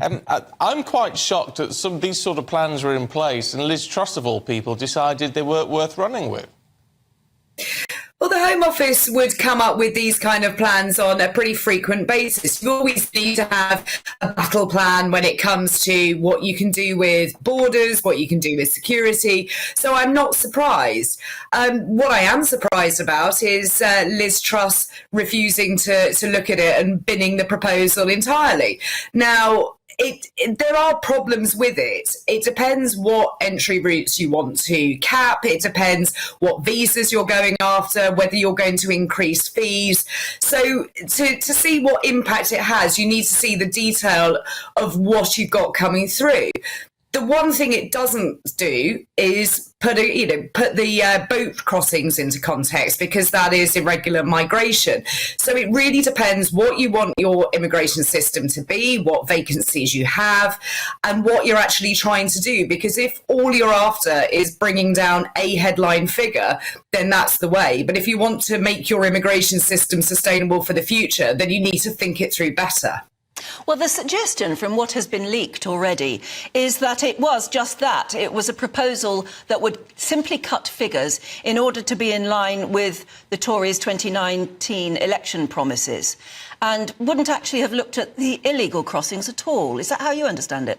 I'm quite shocked that some of these sort of plans were in place and Liz Truss, of all people, decided they weren't worth running with. Well, the Home Office would come up with these kind of plans on a pretty frequent basis. You always need to have a battle plan when it comes to what you can do with borders, what you can do with security. So I'm not surprised. What I am surprised about is Liz Truss refusing to look at it and binning the proposal entirely. Now, there are problems with it. It depends what entry routes you want to cap. It depends what visas you're going after, whether you're going to increase fees. So to see what impact it has, you need to see the detail of what you've got coming through. The one thing it doesn't do is put the boat crossings into context, because that is irregular migration. So it really depends what you want your immigration system to be, what vacancies you have, and what you're actually trying to do. Because if all you're after is bringing down a headline figure, then that's the way. But if you want to make your immigration system sustainable for the future, then you need to think it through better. Well, the suggestion from what has been leaked already is that it was just that. It was a proposal that would simply cut figures in order to be in line with the Tories' 2019 election promises, and wouldn't actually have looked at the illegal crossings at all. Is that how you understand it?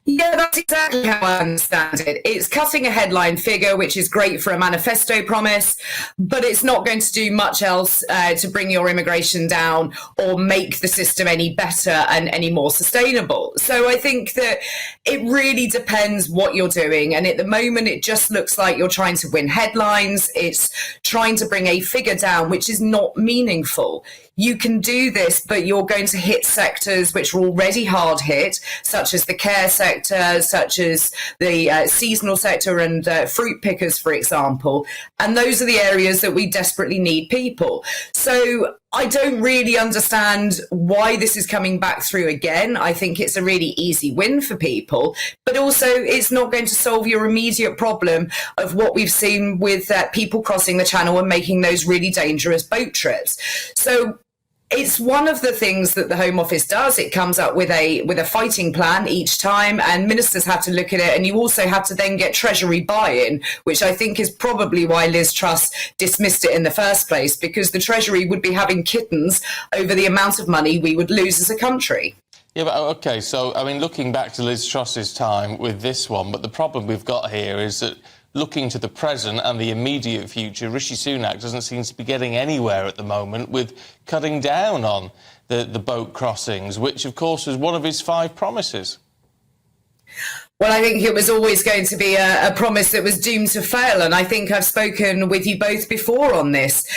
Yeah, that's exactly how I understand it. It's cutting a headline figure, which is great for a manifesto promise, but it's not going to do much else to bring your immigration down or make the system any better and any more sustainable. So I think that it really depends what you're doing. And at the moment, it just looks like you're trying to win headlines. It's trying to bring a figure down, which is not meaningful. You can do this, but you're going to hit sectors which are already hard hit, such as the care sector, such as the seasonal sector and fruit pickers, for example. And those are the areas that we desperately need people. So I don't really understand why this is coming back through again. I think it's a really easy win for people, but also it's not going to solve your immediate problem of what we've seen with people crossing the channel and making those really dangerous boat trips. So it's one of the things that the Home Office does. It comes up with a fighting plan each time, and ministers have to look at it, and you also have to then get Treasury buy-in, which I think is probably why Liz Truss dismissed it in the first place, because the Treasury would be having kittens over the amount of money we would lose as a country. Yeah, but OK, so, I mean, looking back to Liz Truss's time with this one, but the problem we've got here is that looking to the present and the immediate future, Rishi Sunak doesn't seem to be getting anywhere at the moment with cutting down on the boat crossings, which, of course, was one of his 5 promises. Well, I think it was always going to be a promise that was doomed to fail. And I think I've spoken with you both before on this.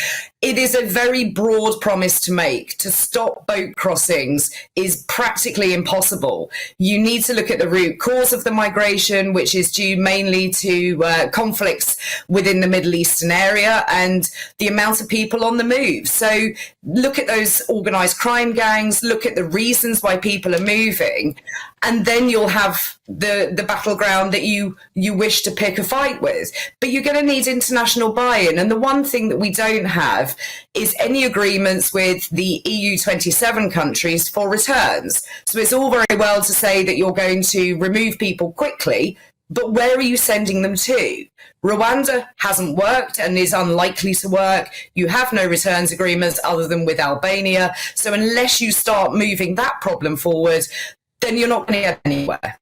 It is a very broad promise to make. To stop boat crossings is practically impossible. You need to look at the root cause of the migration, which is due mainly to conflicts within the Middle Eastern area and the amount of people on the move. So look at those organised crime gangs, look at the reasons why people are moving, and then you'll have the battleground that you wish to pick a fight with. But you're going to need international buy-in. And the one thing that we don't have is any agreements with the EU 27 countries for returns. So it's all very well to say that you're going to remove people quickly, but where are you sending them to? Rwanda hasn't worked and is unlikely to work. You have no returns agreements other than with Albania. So unless you start moving that problem forward, then you're not going to get anywhere.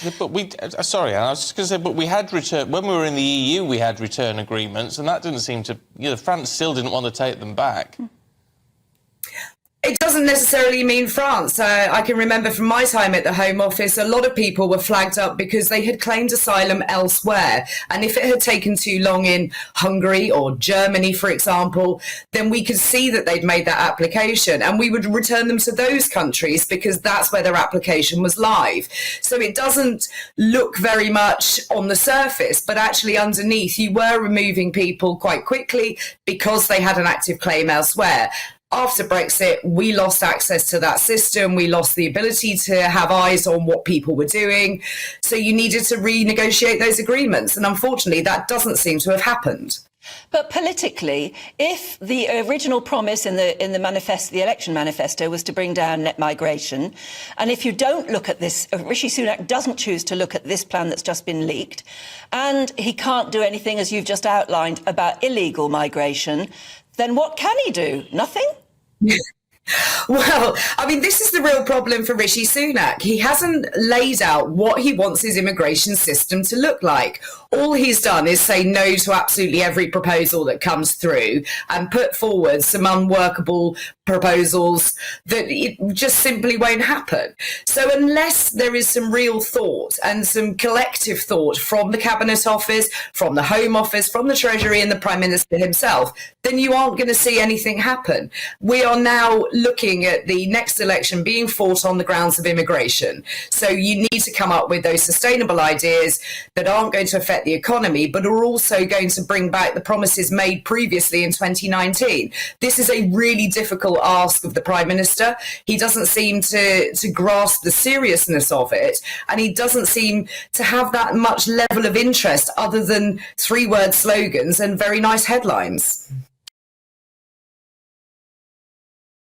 Yeah, but sorry, Anne, I was just going to say, but we had when we were in the EU, we had return agreements, and that didn't seem to, France still didn't want to take them back. It doesn't necessarily mean France. I can remember from my time at the Home Office, a lot of people were flagged up because they had claimed asylum elsewhere. And if it had taken too long in Hungary or Germany, for example, then we could see that they'd made that application and we would return them to those countries because that's where their application was live. So it doesn't look very much on the surface, but actually underneath you were removing people quite quickly because they had an active claim elsewhere. After Brexit, we lost access to that system. We lost the ability to have eyes on what people were doing. So you needed to renegotiate those agreements. And unfortunately, that doesn't seem to have happened. But politically, if the original promise in the manifesto, the election manifesto, was to bring down net migration, and if you don't look at this, Rishi Sunak doesn't choose to look at this plan that's just been leaked, and he can't do anything, as you've just outlined, about illegal migration, then what can he do? Nothing? Well, I mean, this is the real problem for Rishi Sunak. He hasn't laid out what he wants his immigration system to look like. All he's done is say no to absolutely every proposal that comes through and put forward some unworkable proposals that it just simply won't happen. So unless there is some real thought and some collective thought from the Cabinet Office, from the Home Office, from the Treasury and the Prime Minister himself, then you aren't going to see anything happen. We are now looking at the next election being fought on the grounds of immigration. So you need to come up with those sustainable ideas that aren't going to affect the economy, but are also going to bring back the promises made previously in 2019. This is a really difficult ask of the Prime Minister. He doesn't seem to grasp the seriousness of it, and he doesn't seem to have that much level of interest other than three-word slogans and very nice headlines.